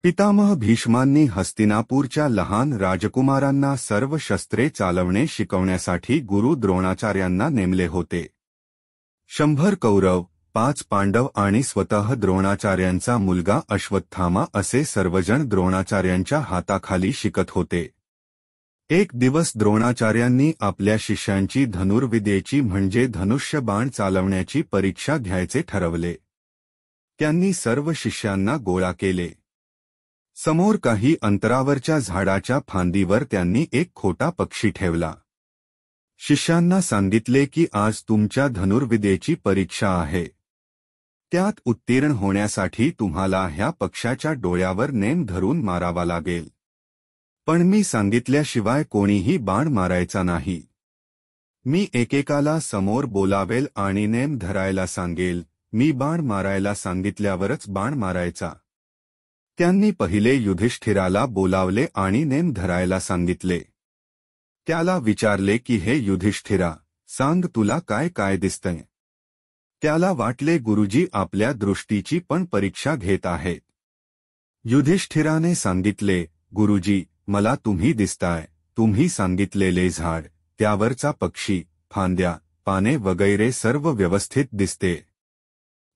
पितामह भीष्मांनी हस्तिनापूरच्या लहान राजकुमारांना सर्व शस्त्रे चालवणे शिकवण्यासाठी गुरु द्रोणाचार्यांना नेमले होते. 100 कौरव, 5 पांडव आणि स्वतः द्रोणाचार्यांचा मुलगा अश्वत्थामा असे सर्वजण द्रोणाचार्यांच्या हाताखाली शिकत होते. एक दिवस द्रोणाचार्यांनी आपल्या शिष्यांची धनुर्विद्येची म्हणजे धनुष्यबाण चालवण्याची परीक्षा घ्यायचे ठरवले. त्यांनी सर्व शिष्यांना गोळा केले. समोर काही अंतरावरच्या झाडाच्या फांदीवर त्यांनी एक खोटा पक्षी ठेवला. शिष्यांना सांगितले की आज तुमच्या धनुर्विद्येची परीक्षा आहे. त्यात उत्तीर्ण होण्यासाठी तुम्हाला ह्या पक्षाच्या डोळ्यावर नेम धरून मारावा लागेल. पण मी सांगितल्याशिवाय कोणीही बाण मारायचा नाही. मी एकेकाला समोर बोलावेल आणि नेम धरायला सांगेल. मी बाण मारायला सांगितल्यावरच बाण मारायचा. त्यांनी पहिले युधिष्ठिराला बोलावले आणि नेम धरायला सांगितले. त्याला विचारले की हे युधिष्ठिरा, सांग तुला काय काय दिसतंय. त्याला वाटले गुरुजी आपल्या दृष्टीची पण परीक्षा घेत आहेत. युधिष्ठिराने सांगितले, गुरुजी मला तुम्ही दिसताय. तुम्ही सांगितलेले झाड, त्यावरचा पक्षी, फांद्या, पाने वगैरे सर्व व्यवस्थित दिसते.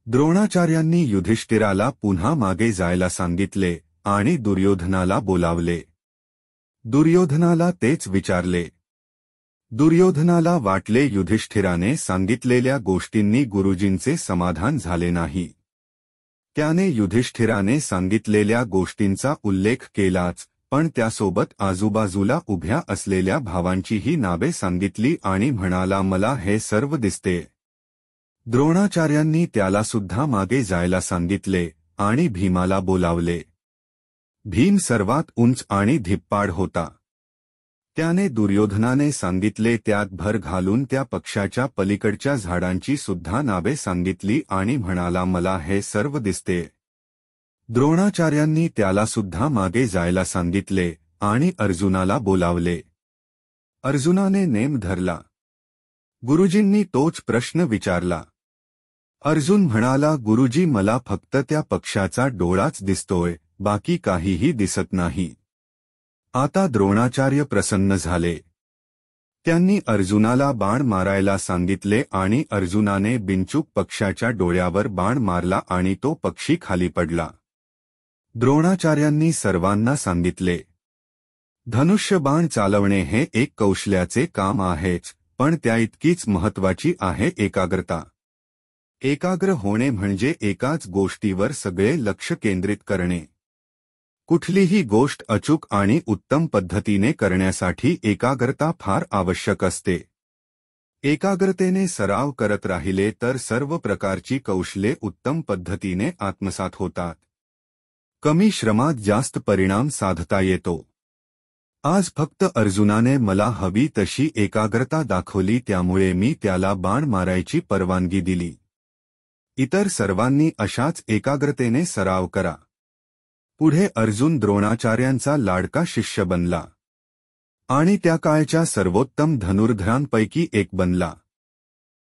द्रोणाचार्यांनी युधिष्ठिराला पुन्हा मागे जायला सांगितले आणि दुर्योधनाला बोलावले. दुर्योधनाला तेच विचारले. दुर्योधनाला वाटले युधिष्ठिराने सांगितलेल्या गोष्टींनी गुरुजींचे समाधान झाले नाही. त्याने युधिष्ठिराने सांगितलेल्या गोष्टींचा उल्लेख केलाच, पण त्यासोबत आजूबाजूला उभ्या असलेल्या भावांचीही नावे सांगितली आणि म्हणाला मला हे सर्व दिसते. द्रोणाचार्यांनी त्याला सुद्धा मागे जायला सांगितले आणि भीमाला बोलावले. भीम सर्वात उंच आणि धिप्पाड होता. त्याने दुर्योधनाने सांगितले त्यात भर घालून त्या पक्षाच्या पलीकडच्या झाडांची सुद्धा नावे सांगितली आणि म्हणाला मला हे सर्व दिसते. द्रोणाचार्यांनी त्याला सुद्धा मागे जायला सांगितले आणि अर्जुनाला बोलावले. अर्जुनाने नेम धरला. गुरुजींनी तोच प्रश्न विचारला. अर्जुन म्हणाला गुरुजी मला फक्त त्या पक्षाचा डोळाच दिसतोय, बाकी काहीही दिसत नाही. आता द्रोणाचार्य प्रसन्न झाले. त्यांनी अर्जुनाला बाण मारायला सांगितले आणि अर्जुनाने बिनचूक पक्षाच्या डोळ्यावर बाण मारला आणि तो पक्षी खाली पडला. द्रोणाचार्यांनी सर्वांना सांगितले, धनुष्यबाण चालवणे हे एक कौशल्याचे काम आहेच, पण त्याइतकीच महत्त्वाची आहे एकाग्रता. एकाग्र होणे म्हणजे एकाच गोष्टीवर सगळे लक्ष केंद्रित करणे. कुठलीही गोष्ट अचूक आणि उत्तम पद्धतीने करण्यासाठी एकाग्रता फार आवश्यक असते. एकाग्रतेने सराव करत राहिले तर सर्व प्रकारची कौशल्ये उत्तम पद्धतीने आत्मसात होतात. कमी श्रमात जास्त परिणाम साधता येतो. आज फक्त अर्जुनाने मला हवी तशी एकाग्रता दाखवली, त्यामुळे मी त्याला बाण मारायची परवानगी दिली. इतर सर्वांनी अशाच एकाग्रतेने सराव करा. पुढे अर्जुन द्रोणाचार्यांचा लाडका शिष्य बनला आणि त्या काळच्या सर्वोत्तम धनुर्धरांपैकी एक बनला.